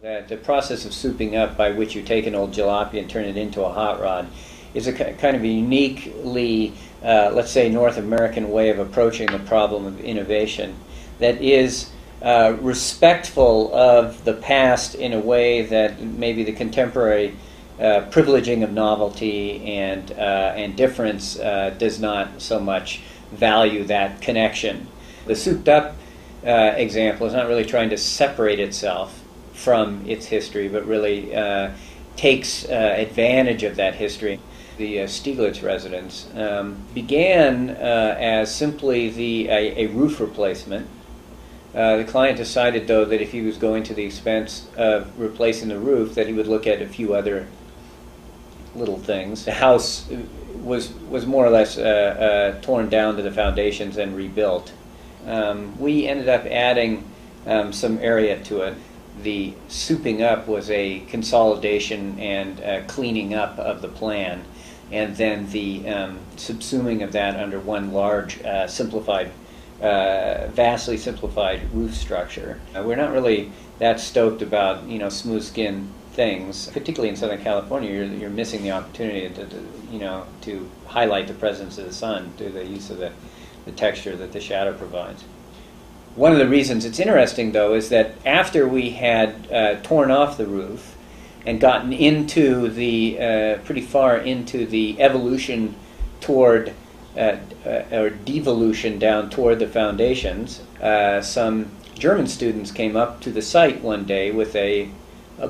That the process of souping up, by which you take an old jalopy and turn it into a hot rod, is a kind of a uniquely, let's say, North American way of approaching the problem of innovation that is respectful of the past in a way that maybe the contemporary privileging of novelty and difference does not so much value that connection. The souped up example is not really trying to separate itself from its history, but really takes advantage of that history. The Stieglitz Residence began as simply a roof replacement. The client decided, though, that if he was going to the expense of replacing the roof, that he would look at a few other little things. The house was more or less torn down to the foundations and rebuilt. We ended up adding some area to it. The souping up was a consolidation and cleaning up of the plan, and then the subsuming of that under one large, simplified, vastly simplified roof structure. We're not really that stoked about smooth skin things, particularly in Southern California. You're missing the opportunity to highlight the presence of the sun through the use of the texture that the shadow provides. One of the reasons it's interesting, though, is that after we had torn off the roof and gotten into the pretty far into the evolution toward or devolution down toward the foundations, some German students came up to the site one day with a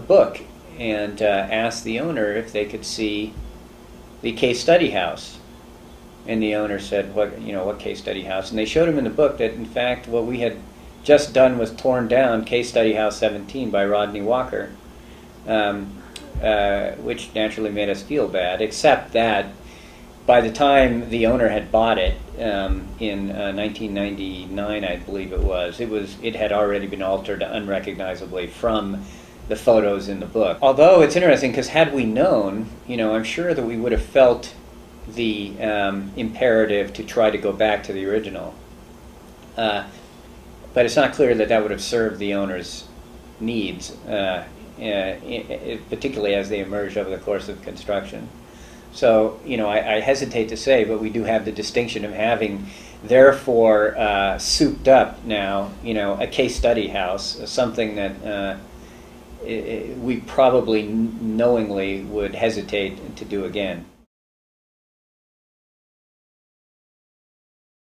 book and asked the owner if they could see the case study house. And the owner said, what case study house? And they showed him in the book that, in fact, what we had just done was torn down Case Study House 17 by Rodney Walker, which naturally made us feel bad, except that by the time the owner had bought it in 1999, I believe it had already been altered unrecognizably from the photos in the book. Although it's interesting, because had we known, I'm sure that we would have felt the imperative to try to go back to the original. But it's not clear that would have served the owner's needs, particularly as they emerged over the course of construction. So, I hesitate to say, but we do have the distinction of having, therefore, souped up now, a case study house, something that we probably knowingly would hesitate to do again.